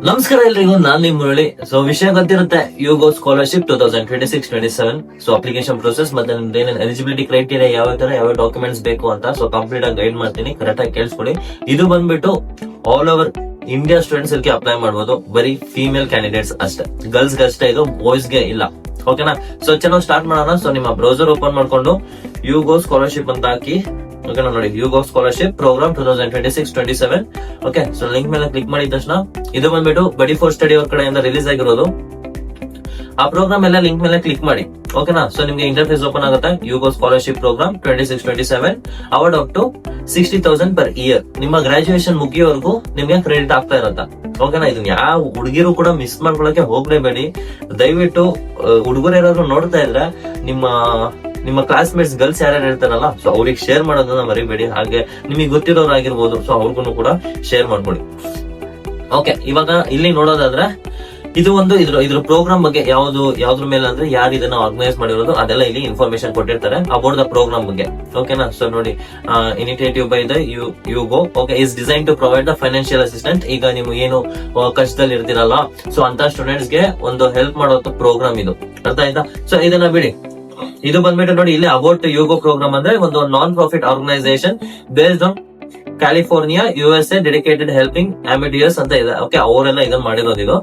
ನಮಸ್ಕಾರ ಎಲ್ರಿಗೂ, ನಾನ್ ನಿಮ್ ಮುರಳಿ. ಸೊ ವಿಷಯ ಗೊತ್ತಿರುತ್ತೆ, ಯುಗೋ ಸ್ಕಾಲರ್ಶಿಪ್ 2026-27. ಸೊ ಅಪ್ಲಿಕೇಶನ್ ಪ್ರೊಸೆಸ್ ಮತ್ತೆ ಏನೇನು ಎಲಿಜಿಬಿಲಿಟಿ ಕ್ರೈಟೀರಿಯಾ, ಯಾವ ಡಾಕ್ಯುಮೆಂಟ್ಸ್ ಬೇಕು ಅಂತ ಸೊ ಕಂಪ್ಲೀಟ್ ಆಗಿ ಗೈಡ್ ಮಾಡ್ತೀನಿ. ಕರೆಕ್ಟ್ ಆಗಿ ಕೇಳಿಸ್ಕೊಳ್ಳಿ. ಇದು ಬಂದ್ಬಿಟ್ಟು ಆಲ್ ಓವರ್ ಇಂಡಿಯಾ ಸ್ಟೂಡೆಂಟ್ಸ್ ಗೆ ಅಪ್ಲೈ ಮಾಡಬಹುದು. ಬರೀ ಫೀಮೇಲ್ ಕ್ಯಾಂಡಿಡೇಟ್ಸ್ ಅಷ್ಟೇ, ಗರ್ಲ್ಸ್ ಗೆ ಅಷ್ಟೇ, ಇದು ಬಾಯ್ಸ್ ಗೆ ಇಲ್ಲ. ಓಕೆನಾ? ಸೊ ಚೆನ್ನಾಗಿ ಸ್ಟಾರ್ಟ್ ಮಾಡೋಣ. ಸೊ ನಿಮ್ಮ ಬ್ರೌಸರ್ ಓಪನ್ ಮಾಡ್ಕೊಂಡು ಯುಗೋ ಸ್ಕಾಲರ್ಶಿಪ್ ಅಂತ ಹಾಕಿ. ಓಕೆನಾ? ನೋಡಿ, UGo scholarship programme 2026-27. Okay, so link ಮೇಲೆ ಕ್ಲಿಕ್ ಮಾಡಿದ ತಕ್ಷಣ ಇದು ಬಂದ್ಬಿಟ್ಟು ಬಡಿ ಫಾರ್ ಸ್ಟಡಿ ಅವ್ರ ಕಡೆಯಿಂದ ರಿಲೀಸ್ ಆಗಿರೋದು. ಆ ಪ್ರೋಗ್ರಾಮ್ ಎಲ್ಲ ಲಿಂಕ್ ಮೇಲೆ ಕ್ಲಿಕ್ ಮಾಡಿ. ಓಕೆನಾ? ಸೊ ನಿಮ್ಗೆ ಇಂಟರ್ಫೇಸ್ ಓಪನ್ ಆಗುತ್ತೆ. UGo scholarship programme 26-27 award up to 60,000 per year. ನಿಮ್ಮ ಗ್ರಾಜುಯೇಷನ್ ಮುಗಿಯೋವರೆಗೂ ನಿಮ್ಗೆ ಕ್ರೆಡಿಟ್ ಆಗ್ತಾ ಇರತ್ತ. ಓಕೆನಾ? ಇದನ್ನ ಯಾವ ಹುಡುಗಿರು ಕೂಡ ಮಿಸ್ ಮಾಡ್ಕೊಳಕ್ಕೆ ಹೋಗ್ಲೇಬೇಡಿ. ದಯವಿಟ್ಟು ಹುಡುಗರು ಯಾರಾದ್ರೂ ನೋಡ್ತಾ ಇದ್ರೆ ನಿಮ್ಮ ಕ್ಲಾಸ್ಮೇಟ್ಸ್ ಗರ್ಲ್ಸ್ ಯಾರ್ಯಾರು ಇರ್ತಾರಲ್ಲ, ಸೊ ಅವ್ರಿಗೆ ಶೇರ್ ಮಾಡೋದನ್ನ ಮರಿಬೇಡಿ. ಹಾಗೆ ನಿಮಗೆ ಗೊತ್ತಿರೋರು ಆಗಿರ್ಬೋದು, ಸೊ ಅವ್ರಿಗೂ ಕೂಡ ಶೇರ್ ಮಾಡ್ಕೊಳ್ಳಿ. ಓಕೆ, ಇವಾಗ ಇಲ್ಲಿ ನೋಡೋದಾದ್ರೆ ಇದು ಒಂದು ಇದ್ರ ಪ್ರೋಗ್ರಾಮ್ ಬಗ್ಗೆ ಯಾವ್ದ್ರ ಮೇಲೆ ಅಂದ್ರೆ ಯಾರು ಇದನ್ನ ಆರ್ಗನೈಸ್ ಮಾಡಿರೋದು ಅದೆಲ್ಲ ಇಲ್ಲಿ ಇನ್ಫಾರ್ಮೇಶನ್ ಕೊಟ್ಟಿರ್ತಾರೆ ಅಬೌಟ್ ದ ಪ್ರೋಗ್ರಾಮ್ ಬಗ್ಗೆ. ಓಕೆನಾ? ಸೊ ನೋಡಿ, initiative by the UGo. Okay, is design to provide the financial assistant. ಈಗ ನೀವು ಏನು ಕಷ್ಟದಲ್ಲಿ ಇರ್ತೀರಲ್ಲ, ಸೊ ಅಂತ ಸ್ಟೂಡೆಂಟ್ಸ್ ಗೆ ಒಂದು ಹೆಲ್ಪ್ ಮಾಡೋ ಪ್ರೋಗ್ರಾಮ್ ಇದು. ಅರ್ಥ ಆಯ್ತಾ? ಸೊ ಇದನ್ನ ಬಿಡಿ. ಇದು ಬಂದ್ಬಿಟ್ಟು ನೋಡಿ, ಇಲ್ಲಿ ಅಬೌಟ್ ಯುಗೋ ಪ್ರೋಗ್ರಾಮ್ ಅಂದ್ರೆ ಒಂದು non profit organisation based on California, USA, dedicated helping ambitious ಅಂತ ಇದೆ. ಓಕೆ, ಅವರೆಲ್ಲ ಇದನ್ನ ಮಾಡಿರೋದು ಇದು.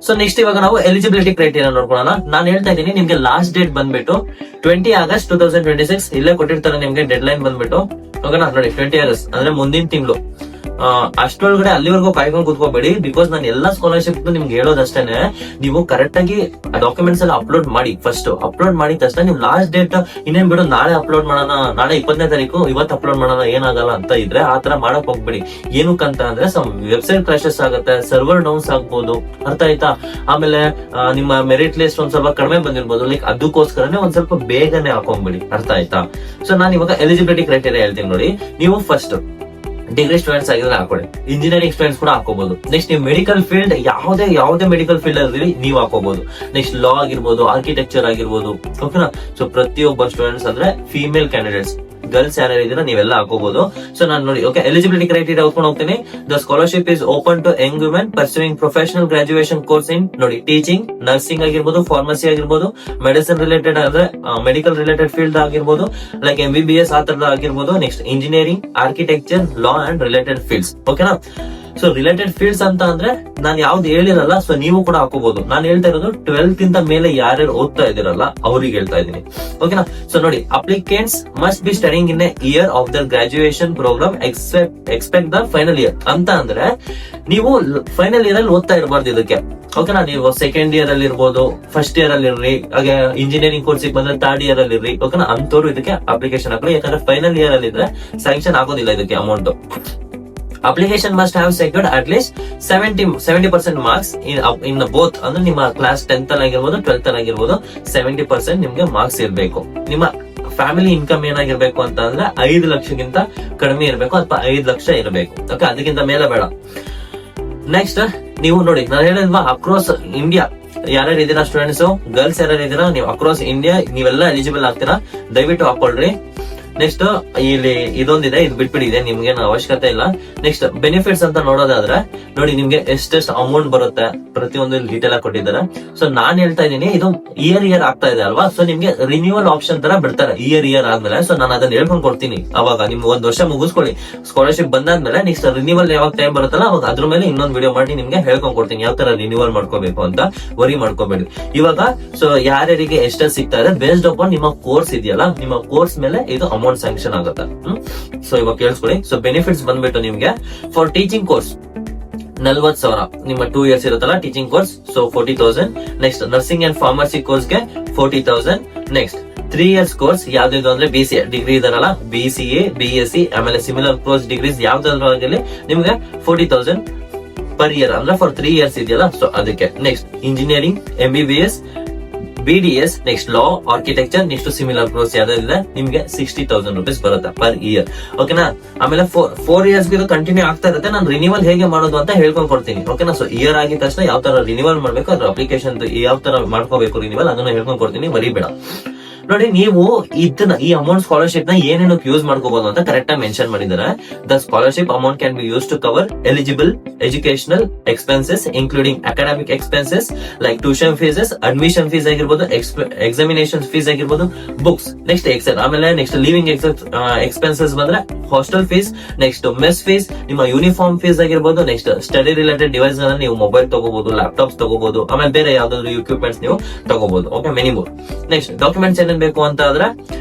ಸೊ ನೆಕ್ಸ್ಟ್ ಇವಾಗ ನಾವು ಎಲಿಜಿಬಿಲಿಟಿ ಕ್ರೈಟೀರಿಯಾ ನೋಡ್ಕೊಳ್ಳೋಣ. ನಾನು ಹೇಳ್ತಾ ಇದ್ದೀನಿ, ನಿಮ್ಗೆ ಲಾಸ್ಟ್ ಡೇಟ್ ಬಂದ್ಬಿಟ್ಟು 20 ಆಗಸ್ಟ್ 2026 ಇಲ್ಲೇ ಕೊಟ್ಟಿರ್ತಾರೆ ನಿಮ್ಗೆ ಡೆಡ್ ಲೈನ್ ಬಂದ್ಬಿಟ್ಟು. ಓಕೆನಾ? ನೋಡಿ, 20 ಆಗಸ್ಟ್ ಅಂದ್ರೆ ಮುಂದಿನ ತಿಂಗಳು. ಅಷ್ಟೊಳಗಡೆ ಅಲ್ಲಿವರೆಗೂ ಕಾಯ್ಕೊಂಡು ಕೂತ್ಕೋಬೇಡಿ. ಬಿಕಾಸ್ ನಾನು ಎಲ್ಲಾ ಸ್ಕಾಲರ್ಶಿಪ್ ನಿಮ್ಗೆ ಹೇಳೋದಷ್ಟೇನೆ, ನೀವು ಕರೆಕ್ಟ್ ಆಗಿ ಡಾಕ್ಯುಮೆಂಟ್ಸ್ ಎಲ್ಲ ಅಪ್ಲೋಡ್ ಮಾಡಿ. ಫಸ್ಟ್ ಅಪ್ಲೋಡ್ ಮಾಡಿದ ತಕ್ಷಣ ನೀವು ಲಾಸ್ಟ್ ಡೇಟ್ ಇನ್ನೇನ್ ಬಿಡು ನಾಳೆ ಅಪ್ಲೋಡ್ ಮಾಡೋಣ, ನಾಳೆ 20ನೇ ತಾರೀಕು ಇವತ್ತು ಅಪ್ಲೋಡ್ ಮಾಡೋಣ, ಏನಾಗಲ್ಲ ಅಂತ ಇದ್ರೆ ಆ ತರ ಮಾಡಕ್ ಹೋಗ್ಬೇಡಿ. ಏನಕ್ಕಂತ ಅಂದ್ರೆ ವೆಬ್ಸೈಟ್ ಕ್ರಾಶಸ್ ಆಗುತ್ತೆ, ಸರ್ವರ್ ಡೌನ್ಸ್ ಆಗ್ಬೋದು. ಅರ್ಥ ಆಯ್ತಾ? ಆಮೇಲೆ ನಿಮ್ಮ ಮೆರಿಟ್ ಲಿಸ್ಟ್ ಒಂದ್ ಸ್ವಲ್ಪ ಕಡಿಮೆ ಬಂದಿರ್ಬೋದು. ಲೈಕ್ ಅದಕ್ಕೋಸ್ಕರನೇ ಒಂದ್ ಸ್ವಲ್ಪ ಬೇಗನೆ ಹಾಕೊಂಡ್ಬಿಡಿ. ಅರ್ಥ ಆಯ್ತಾ? ಸೊ ನಾನು ಇವಾಗ ಎಲಿಜಿಬಿಲಿಟಿ ಕ್ರೈಟೀರಿಯಾ ಹೇಳ್ತೀನಿ ನೋಡಿ. ನೀವು ಫಸ್ಟ್ ಡಿಗ್ರಿ ಸ್ಟೂಡೆಂಟ್ಸ್ ಆಗಿದ್ರೆ ಹಾಕೊಳ್ಳಿ. ಇಂಜಿನಿಯರಿಂಗ್ ಸ್ಟೂಡೆಂಟ್ಸ್ ಕೂಡ ಹಾಕೋಬಹುದು. ನೆಕ್ಸ್ಟ್ ನೀವು ಮೆಡಿಕಲ್ ಫೀಲ್ಡ್ ಯಾವುದೇ ಮೆಡಿಕಲ್ ಫೀಲ್ಡ್ ಅಲ್ಲಿ ನೀವು ಹಾಕೋಬಹುದು. ನೆಕ್ಸ್ಟ್ ಲಾ ಆಗಿರ್ಬೋದು, ಆರ್ಕಿಟೆಕ್ಚರ್ ಆಗಿರ್ಬೋದು. ಓಕೆನಾ? ಸೊ ಪ್ರತಿಯೊಬ್ಬ ಸ್ಟೂಡೆಂಟ್ಸ್ ಅಂದ್ರೆ ಫೀಮೇಲ್ ಕ್ಯಾಂಡಿಡೇಟ್ಸ್, ಗರ್ಲ್ಸ್ ಯಾರು ಇದೀರ ನೀವೆಲ್ಲ ಹಾಕೋಬಹುದು. ಸೊ ನಾನು ನೋಡಿ, ಓಕೆ, ಎಲಿಜಿಬಿಲಿಟಿ ಕ್ರೈಟೀರಿಯಾ ಓದ್ಕೊಂಡು ಹೋಗ್ತೀನಿ. The scholarship is open to young women pursuing professional graduation course in ನೋಡಿ ಟೀಚಿಂಗ್, ನರ್ಸಿಂಗ್ ಆಗಿರ್ಬೋದು, ಫಾರ್ಮಸಿ ಆಗಿರ್ಬೋದು, ಮೆಡಿಸಿನ್ ರಿಲೇಟೆಡ್ ಅಂದ್ರೆ ಮೆಡಿಕಲ್ ರಿಲೇಟೆಡ್ ಫೀಲ್ಡ್ ಆಗಿರ್ಬೋದು, ಲೈಕ್ MBBS ಆ ತರದ ಆಗಿರ್ಬೋದು. Next engineering, architecture, law and related fields. ಓಕೆನಾ? ಸೊ ರಿಲೇಟೆಡ್ ಫೀಲ್ಡ್ಸ್ ಅಂತ ಅಂದ್ರೆ ನಾನು ಯಾವ್ದು ಹೇಳಿರಲ್ಲ, ಸೊ ನೀವು ಕೂಡ ಹಾಕೋಬಹುದು. ನಾನು ಹೇಳ್ತಾ ಇರೋದು 12th ಇಂದ ಮೇಲೆ ಯಾರ್ಯಾರು ಓದ್ತಾ ಇದಿರಲ್ಲ ಅವ್ರಿಗೆ ಹೇಳ್ತಾ ಇದ್ದೀನಿ. ಓಕೆನಾ? ಸೊ ನೋಡಿ, applicants must be studying in a year of the graduation program expect the final year. ಅಂತ ಅಂದ್ರೆ ನೀವು ಫೈನಲ್ ಇಯರ್ ಅಲ್ಲಿ ಓದ್ತಾ ಇರಬಾರ್ದು ಇದಕ್ಕೆ. ಓಕೆನಾ? ನೀವು ಸೆಕೆಂಡ್ ಇಯರ್ ಅಲ್ಲಿ ಇರ್ಬೋದು, ಫಸ್ಟ್ ಇಯರ್ ಅಲ್ಲಿ ಇರ್ರಿ, ಹಾಗೆ ಇಂಜಿನಿಯರಿಂಗ್ ಕೋರ್ಸ್ ಬಂದ್ರೆ ಥರ್ಡ್ ಇಯರ್ ಅಲ್ಲಿ ಇರ್ರಿ. ಓಕೆನಾ? ಅಂತವ್ರು ಇದಕ್ಕೆ ಅಪ್ಲಿಕೇಶನ್ ಹಾಕೊಳ್ಳಿ. ಯಾಕಂದ್ರೆ ಫೈನಲ್ ಇಯರ್ ಅಲ್ಲಿ ಇದ್ರೆ ಸ್ಯಾಂಕ್ಷನ್ ಆಗೋದಿಲ್ಲ ಇದಕ್ಕೆ amount. Application must have secured at least 70% marks in both. ಅಂದ್ರೆ ನಿಮ್ಮ ಕ್ಲಾಸ್ 10th ಅಲ್ಲಿ ಆಗಿರ್ಬೋದು, 12th ಅಲ್ಲಿ ಆಗಿರ್ಬೋದು, 70% ನಿಮ್ಗೆ ಮಾರ್ಕ್ಸ್ ಇರಬೇಕು. ನಿಮ್ಮ ಫ್ಯಾಮಿಲಿ ಇನ್ಕಮ್ ಏನಾಗಿರ್ಬೇಕು ಅಂತ ಅಂದ್ರೆ 5 ಲಕ್ಷಕ್ಕಿಂತ ಕಡಿಮೆ ಇರಬೇಕು, ಅಥವಾ 5 ಲಕ್ಷ ಇರಬೇಕು. ಓಕೆ, ಅದಕ್ಕಿಂತ ಮೇಲೆ ಬೇಡ. ನೆಕ್ಸ್ಟ್ ನೀವು ನೋಡಿ, ನಾನು ಹೇಳಿದ್ವಾ ಅಕ್ರಾಸ್ ಇಂಡಿಯಾ ಯಾರ್ಯಾರು ಇದೀರಾ ಸ್ಟೂಡೆಂಟ್ಸ್, ಗರ್ಲ್ಸ್ ಯಾರ್ಯಾರು ಇದೀರಾ, ನೀವು ಅಕ್ರಾಸ್ ಇಂಡಿಯಾ ನೀವೆಲ್ಲ ಎಲಿಜಿಬಲ್ ಆಗ್ತೀರಾ. ದಯವಿಟ್ಟು ಹಾಕೊಳ್ರಿ. ನೆಕ್ಸ್ಟ್ ಇಲ್ಲಿ ಇದೊಂದಿದೆ, ಇದು ಬಿಟ್ಬಿಟ್ಟಿದೆ, ನಿಮ್ಗೆ ಅವಶ್ಯಕತೆ ಇಲ್ಲ. ನೆಕ್ಸ್ಟ್ ಬೆನಿಫಿಟ್ಸ್ ಅಂತ ನೋಡೋದಾದ್ರೆ ನೋಡಿ, ನಿಮ್ಗೆ ಎಷ್ಟೆಷ್ಟು ಅಮೌಂಟ್ ಬರುತ್ತೆ ಪ್ರತಿಯೊಂದು ಡೀಟೇಲ್ ಆಗಿ ಕೊಟ್ಟಿದ್ದಾರೆ. ಸೊ ನಾನ್ ಹೇಳ್ತಾ ಇದ್ದೀನಿ, ಇದು ಇಯರ್ ಆಗ್ತಾ ಇದೆ ಅಲ್ವಾ, ಸೊ ನಿಮ್ಗೆ ರಿನ್ಯೂವಲ್ ಆಪ್ಷನ್ ತರ ಬಿಡ್ತಾರೆ ಇಯರ್ ಆದ್ಮೇಲೆ. ಸೊ ನಾನು ಅದನ್ನ ಹೇಳ್ಕೊಂಡ್ ಕೊಡ್ತೀನಿ. ಅವಾಗ ನಿಮ್ಗೆ 1 ವರ್ಷ ಮುಗಿಸ್ಕೊಳ್ಳಿ, ಸ್ಕಾಲರ್ಶಿಪ್ ಬಂದಾದ್ಮೇಲೆ ನೆಕ್ಸ್ಟ್ ರಿನ್ಯೂವಲ್ ಯಾವಾಗ ಟೈಮ್ ಬರುತ್ತಲ್ಲ ಅವಾಗ ಅದ್ರ ಮೇಲೆ ಇನ್ನೊಂದು ವಿಡಿಯೋ ಮಾಡಿ ನಿಮ್ಗೆ ಹೇಳ್ಕೊಂಡ್ ಕೊಡ್ತೀನಿ ಯಾವ ತರ ರಿನ್ಯೂವಲ್ ಮಾಡ್ಕೋಬೇಕು ಅಂತ. ವರಿ ಮಾಡ್ಕೋಬೇಡಿ ಇವಾಗ. ಸೊ ಯಾರ್ಯಾರಿಗೆ ಎಷ್ಟೆಷ್ಟು ಸಿಗ್ತಾ ಇದೆ ಬೇಸ್ಡ್ ಅಪಾನ್ ನಿಮ್ಮ ಕೋರ್ಸ್ ಇದೆಯಲ್ಲ, ನಿಮ್ಮ ಕೋರ್ಸ್ ಮೇಲೆ ಇದು ಅಮೌಂಟ್ ಸ್ಯಾಂಕ್ಷನ್ ಆಗುತ್ತೆ. ಸೊ ಇವಾಗ ಕೇಳಿಸ್ಕೊಳ್ಳಿ. ಸೊ ಬೆನಿಫಿಟ್ಸ್ ಬಂದ್ಬಿಟ್ಟು ನಿಮ್ಗೆ ಫಾರ್ ಟೀಚಿಂಗ್ ಕೋರ್ಸ್ 40,000, ನಿಮ್ಮ 2 years ಇರುತ್ತಲ್ಲ teaching course, so 40,000. Next nursing and pharmacy course ಗೆ 40,000. ನೆಕ್ಸ್ಟ್ 3 years ಕೋರ್ಸ್ ಯಾವ್ದು ಅಂದ್ರೆ BCA ಡಿಗ್ರಿ ಇದಾರಲ್ಲ, BCA, BSc, ಆಮೇಲೆ ಸಿಮಿಲರ್ ಕೋರ್ಸ್ ಡಿಗ್ರೀಸ್ ಯಾವ್ದಾದ್ರು ಆಗಲಿ ನಿಮ್ಗೆ 40,000 per year ಅಂದ್ರೆ ಫಾರ್ 3 years ಇದೆಯಲ್ಲ, ಸೊ ಅದಕ್ಕೆ. Next engineering, MBBS, BDS, next law, architecture, next similar course ಯಾವ್ದಾದ್ರೆ ನಿಮ್ಗೆ 60,000 rupees ಬರುತ್ತೆ ಪರ್ ಇಯರ್. ಓಕೆನಾ? ಆಮೇಲೆ 4 years ಇದು ಕಂಟಿನ್ಯೂ ಆಗ್ತಾ ಇರುತ್ತೆ. ನಾನು ರಿನ್ಯೂವಲ್ ಹೇಗೆ ಮಾಡೋದು ಅಂತ ಹೇಳ್ಕೊಂಡ್ ಕೊಡ್ತೀನಿ. ಓಕೆನಾ? ಸೊ ಇಯರ್ ಆಗಿದ ತಕ್ಷಣ ಯಾವ ತರ ರಿನ್ಯೂವಲ್ ಮಾಡ್ಬೇಕು, ಅದ್ರ ಅಪ್ಲಿಕೇಶನ್ ಯಾವ ತರ ಮಾಡ್ಕೋಬೇಕು ರಿನ್ಯೂವಲ್, ಅದನ್ನ ಹೇಳ್ಕೊಂಡ್ ಕೊಡ್ತೀನಿ, ಮರಿಬೇಡ. ನೋಡಿ ನೀವು ಇದನ್ನ ಈ ಅಮೌಂಟ್ ಸ್ಕಾಲರ್ಶಿಪ್ ನ ಏನೇನಕ್ಕೆ ಯೂಸ್ ಮಾಡ್ಕೋಬಹುದು ಅಂತ ಕರೆಕ್ಟ್ ಆಗಿ ಮೆನ್ಷನ್ ಮಾಡಿದ್ದಾರೆ. The scholarship amount can be use to cover eligible educational expenses including academic expenses like tuition fees, admission fees ಆಗಿರ್ಬೋದು, ಎಕ್ಸಾಮಿನೇಷನ್ ಫೀಸ್ ಆಗಿರ್ಬೋದು, ಬುಕ್ಸ್, ನೆಕ್ಸ್ಟ್ ಎಕ್ಸೆಲ್, ಆಮೇಲೆ ನೆಕ್ಸ್ಟ್ ಲಿವಿಂಗ್ ಎಕ್ಸ್ಪೆನ್ಸಸ್ ಬಂದ್ರೆ hostel fees, next mess fees, ನಿಮ್ಮ uniform fees ಆಗಿರ್ಬೋದು, next study related device ಗಳನ್ನ ನೀವು mobile ತಗೋಬಹುದು, laptops ತಗೋಬಹುದು, ಆಮೇಲೆ ಬೇರೆ ಯಾವ್ದಾದ್ರು ಇಕ್ವಿಪ್ಮೆಂಟ್ಸ್ ನೀವು ತಗೋಬಹುದು. Okay, many more. Next documents ಏನೇನ್ ಬೇಕು ಅಂತ ಆದ್ರೆ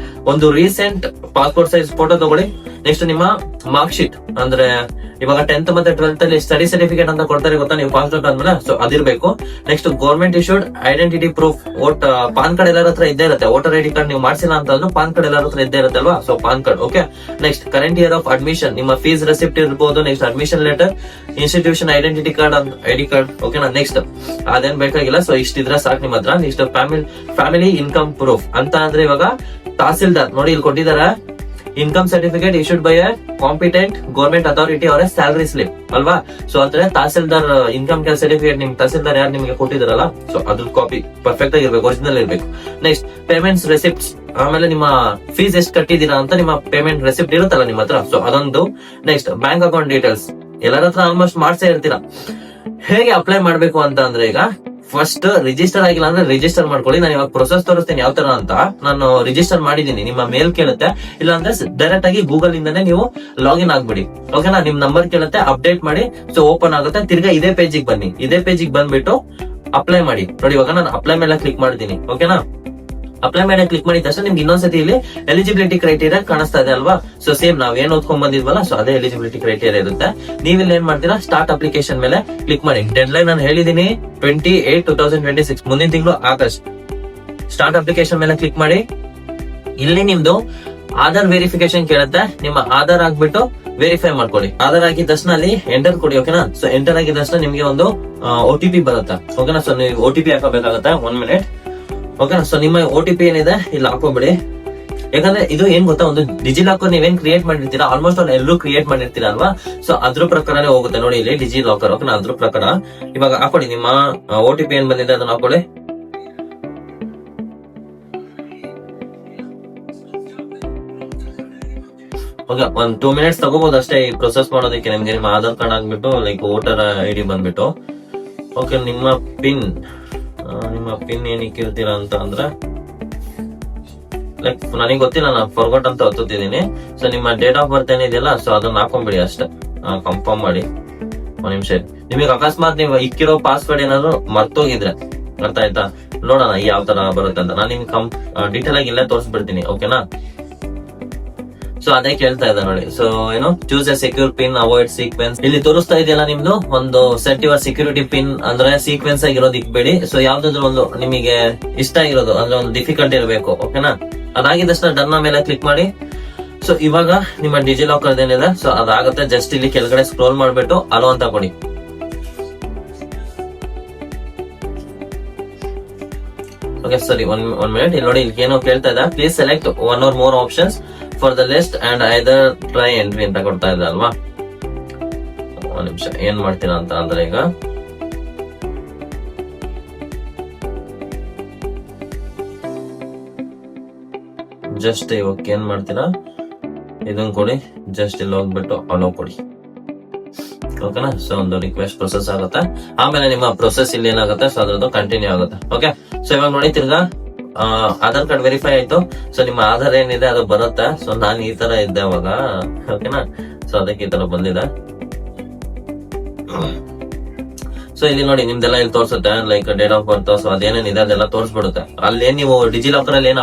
ಒಂದು ರೀಸೆಂಟ್ ಪಾಸ್ಪೋರ್ಟ್ ಸೈಜ್ ಫೋಟೋ ತಗೊಳ್ಳಿ. ನೆಕ್ಸ್ಟ್ ನಿಮ್ಮ ಮಾರ್ಕ್ ಶೀಟ್, ಅಂದ್ರೆ ಇವಾಗ 10th ಮತ್ತೆ 12th ಅಲ್ಲಿ ಸ್ಟಡಿ ಸರ್ಟಿಫಿಕೇಟ್ ಅಂತ ಕೊಡ್ತಾರೆ ಗೊತ್ತಾ, ನೀವು ಪಾಸ್ ಔಟ್ ಆದ್ಮೇಲೆ, ಸೊ ಅದಿರ್ಬೇಕು. Next government issued identity proof, PAN card ಎಲ್ಲರ ಹತ್ರ ಇದ್ದೇ ಇರುತ್ತೆ. ವೋಟರ್ ಐಡಿ ಕಾರ್ಡ್ ನೀವು ಮಾಡ್ಸಿಲ್ಲ ಅಂತಂದ್ರೆ ಪಾನ್ ಕಾರ್ಡ್ ಎಲ್ಲರ ಹತ್ರ ಇದ್ದೇ ಇರುತ್ತೆ ಅಲ್ವಾ, so PAN card. Okay, next current year of admission, ನಿಮ್ಮ ಫೀಸ್ ರೆಸಿಪ್ಟ್ ಇರ್ಬೋದು, next admission letter, institution identity card, ID card. ಓಕೆನಾ, ನೆಕ್ಸ್ಟ್ ಅದೇನ್ ಬೇಕಾಗಿಲ್ಲ, ಸೊ ಇಷ್ಟಿದ್ರೆ ಸಾಕು ನಿಮ್ಮ ಹತ್ರ. ನೆಕ್ಸ್ಟ್ ಫ್ಯಾಮಿಲಿ ಇನ್ಕಮ್ ಪ್ರೂಫ್ ಅಂತ ಅಂದ್ರೆ ಇವಾಗ ತಹಸೀಲ್ದಾರ್ ನೋಡಿ ಇಲ್ಲಿ ಕೊಟ್ಟಿದ್ದಾರೆ, income certificate issued by A competent government authority ಅವರ ಸ್ಯಾಲರಿ ಸ್ಲಿಪ್ ಅಲ್ವಾ. ಸೊ ಅಂದ್ರೆ ತಹಸೀಲ್ದಾರ್ ಇನ್ಕಮ್ ಸರ್ಟಿಫಿಕೇಟ್ ನಿಮ್ ತಹಸೀಲ್ದಾರ್ ಯಾರು ನಿಮಗೆ ಕೊಟ್ಟಿದಾರಲ್ಲ, ಸೊ ಅದ್ರ ಕಾಪಿ ಪರ್ಫೆಕ್ಟ್ ಆಗಿರ್ಬೇಕು, ಒರಿಜಿನಲ್ ಇರ್ಬೇಕು. ನೆಕ್ಸ್ಟ್ ಪೇಮೆಂಟ್ಸ್ ರೆಸಿಪ್ಟ್ಸ್, ಆಮೇಲೆ ನಿಮ್ಮ ಫೀಸ್ ಎಷ್ಟು ಕಟ್ಟಿದೀರಾ ಅಂತ ನಿಮ್ಮ ಪೇಮೆಂಟ್ ರೆಸಿಪ್ಟ್ ಇರುತ್ತಲ್ಲ ನಿಮ್ಮ ಹತ್ರ, ಸೊ ಅದೊಂದು. ನೆಕ್ಸ್ಟ್ ಬ್ಯಾಂಕ್ ಅಕೌಂಟ್ ಡೀಟೇಲ್ಸ್, ಎಲ್ಲರ ಹತ್ರ ಆಲ್ಮೋಸ್ಟ್ ಮಾಡ್ಸೇ ಇರ್ತೀರಾ. ಹೇಗೆ ಅಪ್ಲೈ ಮಾಡ್ಬೇಕು ಅಂತ ಅಂದ್ರೆ ಈಗ ಫಸ್ಟ್ ರಿಜಿಸ್ಟರ್ ಆಗಿಲ್ಲ ಅಂದ್ರೆ ರಿಜಿಸ್ಟರ್ ಮಾಡ್ಕೊಳ್ಳಿ. ನಾನು ಇವಾಗ ಪ್ರೊಸೆಸ್ ತೋರಿಸ್ತೇನೆ ಯಾವ ತರ ಅಂತ. ನಾನು ರಿಜಿಸ್ಟರ್ ಮಾಡಿದೀನಿ, ನಿಮ್ಮ ಮೇಲ್ ಕೇಳುತ್ತೆ, ಇಲ್ಲ ಅಂದ್ರೆ ಡೈರೆಕ್ಟ್ ಆಗಿ ಗೂಗಲ್ ಇಂದಾನೆ ನೀವು ಲಾಗಿನ್ ಆಗ್ಬಿಡಿ. ಓಕೆನಾ, ನಿಮ್ ನಂಬರ್ ಕೇಳುತ್ತೆ, ಅಪ್ಡೇಟ್ ಮಾಡಿ, ಸೊ ಓಪನ್ ಆಗುತ್ತೆ. ತಿರ್ಗಾ ಇದೇ ಪೇಜಿಗೆ ಬನ್ನಿ, ಇದೇ ಪೇಜಿಗೆ ಬಂದ್ಬಿಟ್ಟು ಅಪ್ಲೈ ಮಾಡಿ. ನೋಡಿ ಇವಾಗ ನಾನು ಅಪ್ಲೈ ಮೇಲೆ ಕ್ಲಿಕ್ ಮಾಡ್ತೀನಿ. ಓಕೆನಾ, ಅಪ್ಲೈ ಮೇಲೆ ಕ್ಲಿಕ್ ಮಾಡಿದ ತಕ್ಷಣ ನಿಮ್ಗೆ ಇನ್ನೊಂದ್ಸತಿ ಇಲ್ಲಿ ಎಲಿಜಿಬಿಲಿಟಿ ಕ್ರೈಟೀರಿಯಾ ಕಾಣಿಸ್ತಾ ಇದೆ ಅಲ್ವಾ. ಸೊ ಸೇಮ್ ನಾವ್ ಏನ್ ಓದ್ಕೊಂಡ್ ಬಂದಿದ್ವಲ್ಲ, ಸೊ ಅದೇ ಎಲಿಜಿಬಿಲಿಟಿ ಕ್ರೈಟೀರಿಯಾ ಇರುತ್ತೆ. ನೀವಿಲ್ಲಿ ಏನ್ ಮಾಡ್ತೀರಾ, ಸ್ಟಾರ್ಟ್ ಅಪ್ಲಿಕೇಶನ್ ಮೇಲೆ ಕ್ಲಿಕ್ ಮಾಡಿ. ಡೆಡ್ ಲೈನ್ ನಾನು ಹೇಳಿದೀನಿ 28/2026, ಮುಂದಿನ ತಿಂಗಳು ಆಗಸ್ಟ್. ಸ್ಟಾರ್ಟ್ ಅಪ್ಲಿಕೇಶನ್ ಮೇಲೆ ಕ್ಲಿಕ್ ಮಾಡಿ. ಇಲ್ಲಿ ನಿಮ್ದು ಆಧಾರ್ ವೆರಿಫಿಕೇಶನ್ ಕೇಳುತ್ತೆ, ನಿಮ್ಮ ಆಧಾರ್ ಹಾಕ್ಬಿಟ್ಟು ವೆರಿಫೈ ಮಾಡ್ಕೊಳ್ಳಿ. ಆಧಾರ್ ಆಗಿದ ತಕ್ಷಣ ಅಲ್ಲಿ ಎಂಟರ್ ಕೊಡಿ. ಓಕೆನಾ, ಸೊ ಎಂಟರ್ ಆಗಿದ ತಕ್ಷಣ ನಿಮ್ಗೆ ಒಂದು OTP ಬರುತ್ತೆ. ಓಕೆನಾ, ಸೊ ನೀವು OTP ಹಾಕಬೇಕಾಗುತ್ತೆ. 1 ಮಿನಿಟ್. ಓಕೆನಾ, ಸೊ ನಿಮ್ಮ OTP ಏನಿದೆ ಇಲ್ಲಿ ಹಾಕೋಬಿಡಿ. ಯಾಕಂದ್ರೆ ಇದು ಏನ್ ಗೊತ್ತಾ, ಒಂದು ಡಿಜಿಲಾಕರ್ ನೀವೇನ್ ಕ್ರಿಯೇಟ್ ಮಾಡಿರ್ತೀರಾ, ಆಲ್ಮೋಸ್ಟ್ ಅವ್ರು ಎಲ್ಲರೂ ಕ್ರಿಯೇಟ್ ಮಾಡಿರ್ತೀರಾ ಅಲ್ವಾ. ಸೊ ಅದ್ರ ಪ್ರಕಾರನೇ ಹೋಗುತ್ತೆ ನೋಡಿ ಇಲ್ಲಿ ಡಿಜಿಲಾಕರ್. ಓಕೆನಾ, ಅದ್ರ ಪ್ರಕಾರ ಇವಾಗ ಹಾಕೊಳ್ಳಿ. ನಿಮ್ಮ OTP ಏನ್ ಬಂದಿದೆ ಅದನ್ನ ಹಾಕೊಳ್ಳಿ. ಓಕೆ, 1-2 ಮಿನಿಟ್ಸ್ ತಗೋಬಹುದು ಅಷ್ಟೇ ಈ ಪ್ರೊಸೆಸ್ ಮಾಡೋದಕ್ಕೆ. ನಿಮ್ಗೆ ನಿಮ್ಮ ಆಧಾರ್ ಕಾರ್ಡ್ ಆಗ್ಬಿಟ್ಟು ಲೈಕ್ ವೋಟರ್ ID ಬಂದ್ಬಿಟ್ಟು. ಓಕೆ, ನಿಮ್ಮ ಪಿನ್ ಏನಕ್ಕೆ ಇರ್ತೀರಾ ಅಂತ ಅಂದ್ರೆ ಲೈಕ್ ನನಗೆ ಗೊತ್ತಿಲ್ಲ, ನಾನು ಫಾರ್ಗೊಟ್ ಅಂತ ಒತ್ತಿದ್ದೀನಿ. ಸೊ ನಿಮ್ಮ ಡೇಟ್ ಆಫ್ ಬರ್ತ್ ಏನಿದೆಯಲ್ಲ, ಸೊ ಅದನ್ನ ಹಾಕೊಂಡ್ಬಿಡಿ ಅಷ್ಟೇ. ಕನ್ಫರ್ಮ್ ಮಾಡಿ. 1 ನಿಮಿಷ. ನಿಮಗೆ ಅಕಸ್ಮಾತ್ ನೀವು ಇಕ್ಕಿರೋ ಪಾಸ್ವರ್ಡ್ ಏನಾದ್ರು ಮರ್ತೋಗಿದ್ರೆ, ಅರ್ಥ ಆಯ್ತಾ, ನೋಡೋಣ ಯಾವ ತರ ಬರುತ್ತೆ ಅಂತ. ನಾನು ನಿಮ್ಗೆ ಡೀಟೇಲ್ ಆಗಿ ಇಲ್ಲೇ ತೋರಿಸ್ಬಿಡ್ತೀನಿ. ಓಕೆನಾ, ಸೊ ಅದೇ ಕೇಳ್ತಾ ಇದೆ ನೋಡಿ. ಸೊ ಏನು, choose A secure pin, avoid sequence. ಇಲ್ಲಿ ತೋರಿಸ್ತಾ ಇದೆಯಲ್ಲ ನಿಮ್ದು ಒಂದು ಸೆಟ್ ಯುವರ್ ಸೆಕ್ಯೂರಿಟಿ ಪಿನ್, ಅಂದ್ರೆ ಸೀಕ್ವೆನ್ಸ್ ಆಗಿರೋದು ಇಕ್ಬೇಡಿ. ಸೊ ಯಾವ್ದಾದ್ರು ಒಂದು ನಿಮಗೆ ಇಷ್ಟ ಆಗಿರೋದು, ಅಂದ್ರೆ ಒಂದು ಡಿಫಿಕಲ್ಟ್ ಇರಬೇಕು. ಓಕೆನಾ, ಅದಾಗಿದ್ದಷ್ಟು ಡನ್ ಮೇಲೆ ಕ್ಲಿಕ್ ಮಾಡಿ. ಸೊ ಇವಾಗ ನಿಮ್ಮ ಡಿಜಿಲಾಕರ್ ಏನಿದೆ, ಸೊ ಅದಾಗುತ್ತೆ. ಜಸ್ಟ್ ಇಲ್ಲಿ ಕೆಳಗಡೆ ಸ್ಕ್ರೋಲ್ ಮಾಡ್ಬಿಟ್ಟು ಅಲೋ ಅಂತ ಕೊಡಿ. ಓಕೆ, ಸರಿ, 1 ಮಿನಿಟ್. ಇಲ್ಲಿ ನೋಡಿ, ಇಲ್ಲಿ ಏನೋ ಕೇಳ್ತಾ ಇದೆ, please select 1 or more options for the list and either try entry ಅಂತ ಕೊಡ್ತಾ ಇದೆ ಅಲ್ವಾ. 1 ನಿಮಿಷ. ಏನ್ ಮಾಡ್ತೀರಾ ಅಂತ ಅಂದ್ರೆ ಈಗ ಜಸ್ಟ್ ಇವಾಗ ಏನ್ ಮಾಡ್ತೀರಾ, ಇದನ್ ಕೊಡಿ. ಜಸ್ಟ್ ಇಲ್ಲಿ ಹೋಗ್ಬಿಟ್ಟು ಅಲೋ ಕೊಡಿ. ಓಕೆನಾ, ಸೊ ಒಂದು ರಿಕ್ವೆಸ್ಟ್ ಪ್ರೊಸೆಸ್ ಆಗುತ್ತೆ. ಆಮೇಲೆ ನಿಮ್ಮ ಪ್ರೊಸೆಸ್ ಇಲ್ಲಿ ಏನಾಗುತ್ತೆ, ಸೊ ಅದ್ರದ್ದು ಕಂಟಿನ್ಯೂ ಆಗುತ್ತೆ. ಓಕೆ, ಸೊ ಇವಾಗ ನೋಡಿ ತಿರ್ಗಾ ಆಧಾರ್ ಕಾರ್ಡ್ ವೆರಿಫೈ ಆಯ್ತು. ಸೊ ನಿಮ್ಮ ಆಧಾರ್ ಏನಿದೆ ಅದು ಬರುತ್ತೆ. ಸೊ ನಾನು ಈ ತರ ಇದ್ದೆ ಅವಾಗ. ಓಕೆನಾ, ಸೊ ಅದಕ್ಕೆ ಈ ತರ ಬಂದಿದೆ. ಸೊ ಇಲ್ಲಿ ನೋಡಿ ನಿಮ್ದೆಲ್ಲ ಇಲ್ಲಿ ತೋರಿಸುತ್ತೆ, like date of birth, so ಅದೇನೇನಿದೆ ಅದೆಲ್ಲ ತೋರಿಸ್ಬಿಡುತ್ತೆ. ಅಲ್ಲಿ ನೀವು ಡಿಜಿಲಾಕರ್ ಅಲ್ಲಿ ಏನ್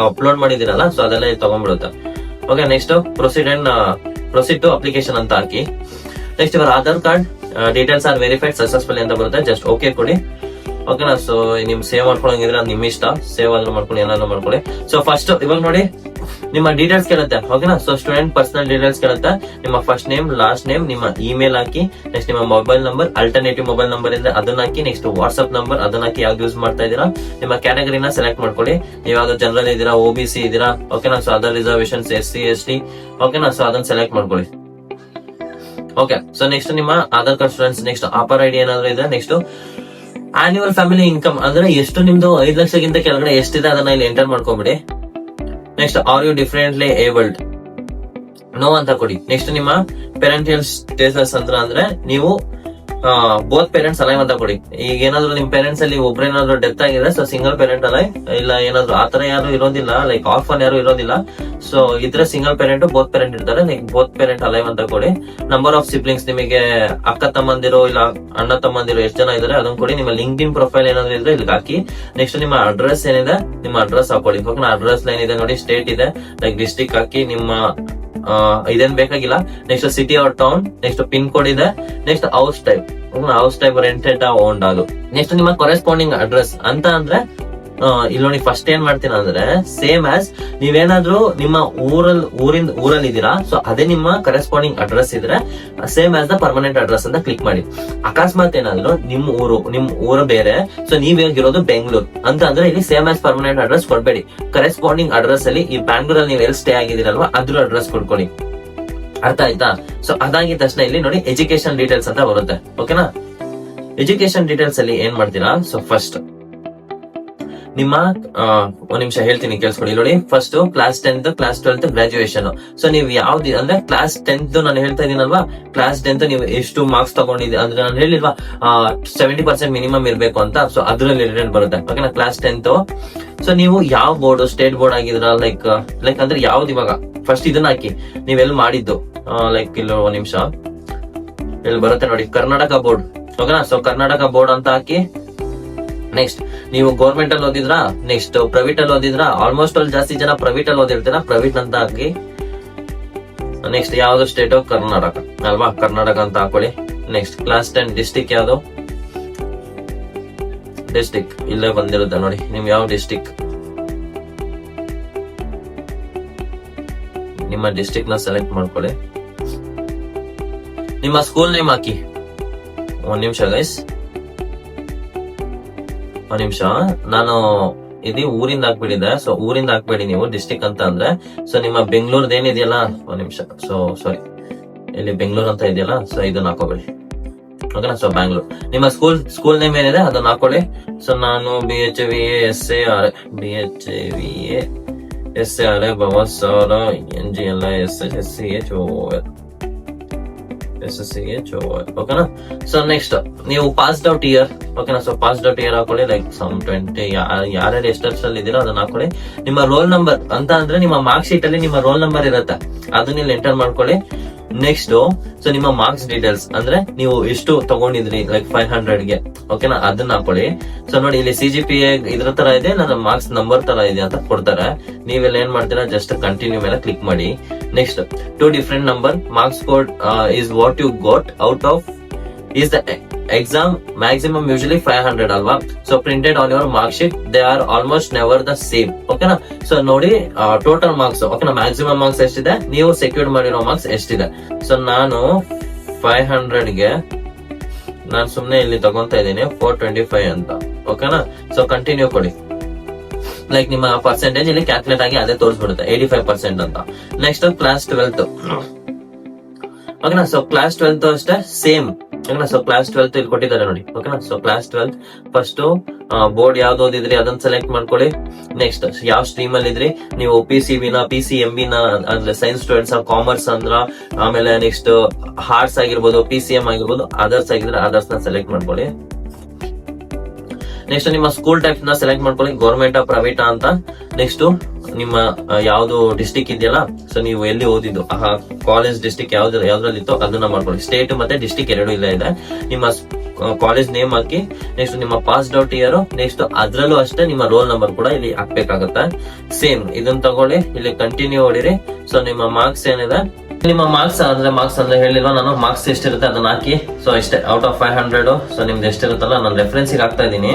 ಅಪ್ಲೋಡ್ ಮಾಡಿದಿರಲ್ಲ, ಸೊ ಅದೆಲ್ಲ ಇಲ್ಲಿ ತಗೊಂಡ್ಬಿಡುತ್ತೆ. Okay, next proceed to application ಅಂತ ಹಾಕಿ. ನೆಕ್ಸ್ಟ್ ಇವರ Aadhaar card details are verified successfully ಅಂತ ಬರುತ್ತೆ. ಜಸ್ಟ್ ಓಕೆ ಕೊಡಿ. ಓಕೆನಾ, ಸೊ ನಿಮ್ ಸೇವ್ ಮಾಡ್ಕೊಳಂಗಿದ್ರೆ ಅದು ನಿಮ್ ಇಷ್ಟ. ಸೇವ್ ಆದ್ರೂ ಮಾಡ್ಕೊಳ್ಳಿ, ಏನಾದ್ರು ಮಾಡ್ಕೊಳ್ಳಿ. ಸೊ ಫಸ್ಟ್ ಇವಾಗ ನೋಡಿ ನಿಮ್ಮ ಡೀಟೇಲ್ಸ್ ಕೇಳುತ್ತೆ. ಓಕೆನಾ, ಸೊ ಸ್ಟೂಡೆಂಟ್ ಪರ್ಸನಲ್ ಡೀಟೇಲ್ಸ್ ಕೇಳುತ್ತೆ. ನಿಮ್ಮ ಫಸ್ಟ್ ನೇಮ್, ಲಾಸ್ಟ್ ನೇಮ್, ನಿಮ್ಮ ಇಮೇಲ್ ಹಾಕಿ. ನೆಕ್ಸ್ಟ್ ನಿಮ್ಮ mobile number, alternative mobile number ಇದ್ರೆ ಅದನ್ನ ಹಾಕಿ. ನೆಕ್ಸ್ಟ್ ವಾಟ್ಸ್ಆಪ್ ನಂಬರ್ ಅದನ್ನ ಹಾಕಿ, ಯಾವ್ದು ಯೂಸ್ ಮಾಡ್ತಾ ಇದೀರಾ. ನಿಮ್ಮ ಕ್ಯಾಟಗರಿನ ಸೆಲೆಕ್ಟ್ ಮಾಡ್ಕೊಳ್ಳಿ. ನೀವು ಯಾವ್ದು ಜನರಲ್ ಇದೀರಾ, OBC ಇದೀರಾ. ಓಕೆನಾ, so other reservations, SC ST. ಓಕೆನಾ, ಸೊ ಅದನ್ನ ಸೆಲೆಕ್ಟ್ ಮಾಡ್ಕೊಳ್ಳಿ. ಓಕೆ, ಸೊ ನೆಕ್ಸ್ಟ್ ನಿಮ್ಮ Aadhaar card students. Next offer ID ಏನಾದ್ರು ಇದೆ. ನೆಕ್ಸ್ಟ್ ಆನ್ಯುವಲ್ ಫ್ಯಾಮಿಲಿ ಇನ್ಕಮ್, ಅಂದ್ರೆ ಎಷ್ಟು ನಿಮ್ದು 5 ಲಕ್ಷಕ್ಕಿಂತ ಕೆಳಗಡೆ ಎಷ್ಟಿದೆ ಅದನ್ನ ಇಲ್ಲಿ ಎಂಟರ್ ಮಾಡ್ಕೊಬಿಡಿ. Next are you differently abled, no ಅಂತ ಕೊಡಿ. ನೆಕ್ಸ್ಟ್ ನಿಮ್ಮ ಪೇರೆಂಟಿಯಲ್ ಸ್ಟೇಟಸ್ ಅಂದ್ರೆ ನೀವು ಬೋತ್ ಪೇರೆಂಟ್ಸ್ ಅಲೈವ್ ಅಂತ ಕೊಡಿ. ಈಗ ಏನಾದ್ರು ನಿಮ್ ಪೇರೆಂಟ್ಸ್ ಅಲ್ಲಿ ಒಬ್ರೇನಾದ್ರು ಡೆತ್ ಆಗಿದೆ, ಸೊ ಸಿಂಗಲ್ ಪೇರೆಂಟ್ ಅಲೈವ್, ಇಲ್ಲ ಏನಾದ್ರು ಆತರ ಯಾರು ಇರೋದಿಲ್ಲ, ಲೈಕ್ ಆರ್ಫನ್ ಯಾರು ಇರೋದಿಲ್ಲ, ಸೊ ಇದ್ರೆ ಸಿಂಗಲ್ ಪೇರೆಂಟ್ ಬೋತ್ ಪೇರೆಂಟ್ ಇರ್ತಾರೆ, ಲೈಕ್ ಬೋತ್ ಪೇರೆಂಟ್ ಅಲೈವ್ ಅಂತ ಕೊಡಿ. ನಂಬರ್ ಆಫ್ ಸಿಬ್ಲಿಂಗ್ಸ್, ನಿಮಗೆ ಅಕ್ಕ ತಮ್ಮಂದಿರೋ ಇಲ್ಲ ಅಣ್ಣ ತಮ್ಮಂದಿರೋ ಎಷ್ಟು ಜನ ಇದಾರೆ ಅದನ್ನ ಕೊಡಿ. ನಿಮ್ಮ ಲಿಂಕ್ಡ್ ಇನ್ ಪ್ರೊಫೈಲ್ ಏನಾದ್ರು ಇದ್ರೆ ಇಲ್ಲಿ ಹಾಕಿ. ನೆಕ್ಸ್ಟ್ ನಿಮ್ಮ ಅಡ್ರೆಸ್ ಏನಿದೆ ನಿಮ್ಮ ಅಡ್ರೆಸ್ ಹಾಕೊಳ್ಳಿ. ಓಕೆನಾ, ಅಡ್ರೆಸ್ ಲೈನ್ ಇದೆ ನೋಡಿ, ಸ್ಟೇಟ್ ಇದೆ, ಲೈಕ್ ಡಿಸ್ಟಿಕ್ ಹಾಕಿ. ನಿಮ್ಮ ಇದೇನ್ ಬೇಕಾಗಿಲ್ಲ. Next city or town, next pin code ಇದೆ, next house type rented owned ಅದು. ನೆಕ್ಸ್ಟ್ ನಿಮ್ಮ ಕರೆಸ್ಪಾಂಡಿಂಗ್ ಅಡ್ರೆಸ್ ಅಂತ ಅಂದ್ರೆ ಇಲ್ಲಿ ನೋಡಿ ಫಸ್ಟ್ ಏನ್ ಮಾಡ್ತೀನಿ ಅಂದ್ರೆ ಸೇಮ್ ಆಸ್ ನೀವೇನಾದ್ರೂ ನಿಮ್ಮ ಊರಲ್ಲಿ ಇದ್ದೀರಾ, ಸೊ ಅದೇ ನಿಮ್ಮ ಕರೆಸ್ಪಾಂಡಿಂಗ್ ಅಡ್ರೆಸ್ ಇದ್ರೆ same as the permanent address ಅಂತ ಕ್ಲಿಕ್ ಮಾಡಿ. ಅಕಸ್ಮಾತ್ ಏನಾದ್ರು ನಿಮ್ ಊರು ಬೇರೆ, ಸೊ ನೀವಿರೋದು ಬೆಂಗಳೂರು ಅಂತ ಅಂದ್ರೆ ಇಲ್ಲಿ ಸೇಮ್ ಆಸ್ ಪರ್ಮನೆಂಟ್ ಅಡ್ರೆಸ್ ಕೊಡ್ಬೇಡಿ. ಕರೆಸ್ಪಾಂಡಿಂಗ್ ಅಡ್ರೆಸ್ ಅಲ್ಲಿ ಈ ಬ್ಯಾಂಗ್ಳೂರಲ್ಲಿ ನೀವು ಎಲ್ಲಿ ಸ್ಟೇ ಆಗಿದ್ದೀರಲ್ವಾ ಅದ್ರ ಅಡ್ರೆಸ್ ಕೊಡ್ಕೊಳ್ಳಿ. ಅರ್ಥ ಆಯ್ತಾ? ಸೊ ಅದಾಗಿದ ತಕ್ಷಣ ಇಲ್ಲಿ ನೋಡಿ ಎಜುಕೇಶನ್ ಡೀಟೇಲ್ಸ್ ಅಂತ ಬರುತ್ತೆ. ಓಕೆನಾ, ಎಜುಕೇಶನ್ ಡೀಟೇಲ್ಸ್ ಅಲ್ಲಿ ಏನ್ ಮಾಡ್ತೀರಾ, ಸೊ ಫಸ್ಟ್ ನಿಮ್ಮ ಒಂದ್ ನಿಮಿಷ ಹೇಳ್ತೀನಿ ಕೇಳಿಸ್ಕೊಳ್ಳಿ. ನೋಡಿ first class 10th class 12th graduation. So ನೀವು ಯಾವ್ದು ಅಂದ್ರೆ ಕ್ಲಾಸ್ 10th ನಾನು ಹೇಳ್ತಾ ಇದೀನಲ್ವಾ, ಕ್ಲಾಸ್ 10th ನೀವು ಎಷ್ಟು ಮಾರ್ಕ್ಸ್ ತಗೊಂಡಿದ್ದೀರಿ ಅಂದ್ರೆ ನಾನು ಹೇಳಿಲ್ವಾ 70% ಮಿನಿಮಮ್ ಇರ್ಬೇಕು ಅಂತ, ಸೊ ಅದ್ರಲ್ಲಿ ರಿಲೇಟೆಡ್ ಬರುತ್ತೆ. ಓಕೆನಾ, ಕ್ಲಾಸ್ 10th. ಸೊ ನೀವು ಯಾವ ಬೋರ್ಡ್, ಸ್ಟೇಟ್ ಬೋರ್ಡ್ ಆಗಿದ್ರ, ಲೈಕ್ ಅಂದ್ರೆ ಯಾವ್ದು, ಇವಾಗ ಫಸ್ಟ್ ಇದನ್ನ ಹಾಕಿ ನೀವೆಲ್ಲಿ ಮಾಡಿದ್ದು, ಲೈಕ್ ಇಲ್ಲಿ ಒಂದ್ ನಿಮಿಷ ಇಲ್ಲಿ ಬರುತ್ತೆ ನೋಡಿ ಕರ್ನಾಟಕ ಬೋರ್ಡ್. ಓಕೆನಾ, ಸೊ ಕರ್ನಾಟಕ ಬೋರ್ಡ್ ಅಂತ ಹಾಕಿ. ನೆಕ್ಸ್ಟ್ ನೀವು ಗೌರ್ಮೆಂಟ್ ಅಲ್ಲಿ ಓದಿದ್ರಾ, ನೆಕ್ಸ್ಟ್ ಪ್ರೈವೇಟ್ ಅಲ್ಲಿ ಓದಿದ್ರಾ, ಆಲ್ಮೋಸ್ಟ್ ಅಲ್ಲಿ ಜಾಸ್ತಿ ಜನ ಪ್ರೈವೇಟ್ ಅಲ್ಲಿ ಓದಿರ್ತೀರಾ, ಪ್ರೈವೇಟ್ ಅಂತ ಹಾಕಿ. ನೆಕ್ಸ್ಟ್ ಯಾವ್ದು ಸ್ಟೇಟ್, ಕರ್ನಾಟಕ ಅಲ್ವಾ, ಕರ್ನಾಟಕ ಅಂತ ಹಾಕೊಳ್ಳಿ. ನೆಕ್ಸ್ಟ್ ಕ್ಲಾಸ್ 10 ಡಿಸ್ಟಿಕ್ ಯಾವ್ದು, ಡಿಸ್ಟಿಕ್ ಇಲ್ಲೇ ಬಂದಿರುತ್ತೆ ನೋಡಿ, ನಿಮ್ ಯಾವ ಡಿಸ್ಟಿಕ್, ನಿಮ್ಮ ಡಿಸ್ಟಿಕ್ ನ ಸೆಲೆಕ್ಟ್ ಮಾಡ್ಕೊಳ್ಳಿ. ನಿಮ್ಮ ಸ್ಕೂಲ್ ನೇಮ್ ಹಾಕಿ. ಒಂದ್ ನಿಮಿಷ ಗೈಸ್, ಒಂದ್ ನಿಮಿಷ, ನಾನು ಇದು ಊರಿಂದ ಹಾಕ್ಬಿಟ್ಟಿದೆ, ಸೊ ಊರಿಂದ ಹಾಕ್ಬೇಡಿ ನೀವು, ಡಿಸ್ಟಿಕ್ ಅಂತ ಅಂದ್ರೆ. ಸೊ ನಿಮ್ಮ ಬೆಂಗಳೂರ್ದು ಏನಿದೆಯಲ್ಲ, ಒಂದ್ ನಿಮಿಷ, ಸೊ ಸಾರಿ ಇಲ್ಲಿ ಬೆಂಗಳೂರು ಅಂತ ಇದೆಯಲ್ಲ, ಸೊ ಇದನ್ನ ಹಾಕೋಬೇಡಿ. ಓಕೆನಾ, ಸೊ ಬ್ಯಾಂಗ್ಳೂರ್. ನಿಮ್ಮ ಸ್ಕೂಲ್ ನೇಮ್ ಏನಿದೆ ಅದನ್ನ ಹಾಕೊಳ್ಳಿ. ಸೊ ನಾನು BHVA ಭವಸಾರ SSCH. ಓಕೆನಾ, ಸೊ ನೆಕ್ಸ್ಟ್ ನೀವು ಪಾಸ್ಡ್ ಔಟ್ ಇಯರ್. ಓಕೆನಾ, ಸೊ ಪಾಸ್ಡ್ ಔಟ್ ಇಯರ್ ಹಾಕೊಳ್ಳಿ, ಲೈಕ್ ಸಮ್ 20 ಯಾರ್ಯಾರು ಎಷ್ಟಲ್ಲಿ ಇದೀರೋ ಅದನ್ನ ಹಾಕೊಳ್ಳಿ. ನಿಮ್ಮ ರೋಲ್ ನಂಬರ್ ಅಂತ ಅಂದ್ರೆ ನಿಮ್ಮ ಮಾರ್ಕ್ ಶೀಟ್ ಅಲ್ಲಿ ನಿಮ್ಮ ರೋಲ್ ನಂಬರ್ ಇರುತ್ತೆ, ಅದನ್ನ ಇಲ್ಲಿ ಎಂಟರ್ ಮಾಡ್ಕೊಳ್ಳಿ. ನೆಕ್ಸ್ಟ್ ಸೊ ನಿಮ್ಮ ಮಾರ್ಕ್ಸ್ ಡೀಟೇಲ್ಸ್ ಅಂದ್ರೆ ನೀವು ಎಷ್ಟು ತಗೊಂಡಿದ್ರಿ, ಲೈಕ್ 500ಗೆ. ಓಕೆನಾ, ಅದನ್ನ ಹಾಕೊಳ್ಳಿ. ಸೊ ನೋಡಿ ಇಲ್ಲಿ CGPA ಇದ್ರ ತರ ಇದೆ, ನನ್ನ ಮಾರ್ಕ್ಸ್ ನಂಬರ್ ತರ ಇದೆ ಅಂತ ಕೊಡ್ತಾರೆ. ನೀವೆಲ್ಲ ಏನ್ ಮಾಡ್ತೀರಾ, ಜಸ್ಟ್ ಕಂಟಿನ್ಯೂ ಮೇಲೆ ಕ್ಲಿಕ್ ಮಾಡಿ. Next 2 different number marks code is what you got out of is the exam maximum usually 500 alva, so printed on your mark sheet they are almost never the same. ಓಕೆನಾ, so ನೋಡಿ total marks. ಓಕೆನಾ, maximum marks ಎಷ್ಟಿದೆ, ನೀವು secure ಮಾಡಿರೋ marks ಎಷ್ಟಿದೆ. So ನಾನು 500ಗೆ ನಾನು ಸುಮ್ನೆ ಇಲ್ಲಿ ತಗೊಂತಾ ಇದ್ದೀನಿ 425 ಅಂತ. ಓಕೆನಾ, ಸೊ ಕಂಟಿನ್ಯೂ ಕೊಡಿ. ಲೈಕ್ ನಿಮ್ಮ ಪರ್ಸೆಂಟೇಜ್ ಇಲ್ಲಿ ಕ್ಯಾಲ್ಕುಲೇಟ್ ಆಗಿ ಅದೇ ತೋರಿಸ್ಬಿಡುತ್ತೆ 85% ಅಂತ. Next class 12. ಓಕೆನಾ, ಸೊ ಕ್ಲಾಸ್ 12 ಅಷ್ಟೇ ಸೇಮ್. ಓಕೆನಾ, ಸೊ ಕ್ಲಾಸ್ 12 ಇಲ್ಲಿ ಕೊಟ್ಟಿದ್ದಾರೆ ನೋಡಿ. ಓಕೆನಾ, ಸೊ ಕ್ಲಾಸ್ 12 ಫಸ್ಟ್ ಬೋರ್ಡ್ ಯಾವ್ದು ಓದಿದ್ರಿ ಅದನ್ನ ಸೆಲೆಕ್ಟ್ ಮಾಡ್ಕೊಳ್ಳಿ. ನೆಕ್ಸ್ಟ್ ಯಾವ ಸ್ಟ್ರೀಮ್ ಅಲ್ಲಿ ಇದ್ರಿ ನೀವು, PCB ನ PCMB ನ ಅಂದ್ರೆ ಸೈನ್ಸ್ ಸ್ಟೂಡೆಂಟ್ಸ್, ಕಾಮರ್ಸ್ ಅಂದ್ರ, ಆಮೇಲೆ ನೆಕ್ಸ್ಟ್ ಆರ್ಟ್ಸ್ ಆಗಿರ್ಬೋದು, PCM ಆಗಿರ್ಬೋದು, ಅದರ್ಸ್ ಆಗಿದ್ರೆ ಅದರ್ಸ್ ನ ಸೆಲೆಕ್ಟ್ ಮಾಡ್ಕೊಳ್ಳಿ. ನೆಕ್ಸ್ಟ್ ನಿಮ್ಮ ಸ್ಕೂಲ್ ಟೈಪ್ ನ ಸೆಲೆಕ್ಟ್ ಮಾಡ್ಕೊಳ್ಳಿ, ಗೌರ್ಮೆಂಟ್ ಪ್ರೈವೇಟ್ ಅಂತ. ನೆಕ್ಸ್ಟ್ ನಿಮ್ಮ ಯಾವ್ದು ಡಿಸ್ಟಿಕ್ ಇದೆಯಲ್ಲ, ಸೊ ನೀವು ಎಲ್ಲಿ ಓದಿದ್ದು ಕಾಲೇಜ್ ಡಿಸ್ಟಿಕ್ ಯಾವ್ದ್ರಲ್ಲಿ ಇತ್ತು ಅದನ್ನ ಮಾಡ್ಕೊಳ್ಳಿ. ಸ್ಟೇಟ್ ಮತ್ತೆ ಡಿಸ್ಟಿಕ್ ಎರಡು ಇಲ್ಲ ಇದೆ. ನಿಮ್ಮ ಕಾಲೇಜ್ ನೇಮ್ ಹಾಕಿ. ನೆಕ್ಸ್ಟ್ ನಿಮ್ಮ ಪಾಸ್ಡ್ ಔಟ್ ಇಯರ್. ನೆಕ್ಸ್ಟ್ ಅದ್ರಲ್ಲೂ ಅಷ್ಟೇ ನಿಮ್ಮ ರೋಲ್ ನಂಬರ್ ಕೂಡ ಇಲ್ಲಿ ಹಾಕ್ಬೇಕಾಗತ್ತೆ. ಸೇಮ್ ಇದನ್ನ ತಗೊಳ್ಳಿ, ಇಲ್ಲಿ ಕಂಟಿನ್ಯೂ ಹೊಡಿರಿ. ಸೊ ನಿಮ್ಮ ಮಾರ್ಕ್ಸ್ ಏನಿದೆ, ನಿಮ್ಮ ಮಾರ್ಕ್ಸ್ ಅಂದ್ರೆ ಹೇಳಿಲ್ವಾ ನಾನು, ಮಾರ್ಕ್ಸ್ ಎಷ್ಟಿರುತ್ತೆ ಅದನ್ನ ಹಾಕಿ. ಸೊ ಇಷ್ಟೇ ಔಟ್ ಆಫ್ 500. ಸೊ ನಿಮ್ದು ಎಷ್ಟಿರುತ್ತಲ್ಲ ನಾನು ರೆಫರೆನ್ಸಿಗೆ ಹಾಕ್ತಾ ಇದ್ದೀನಿ,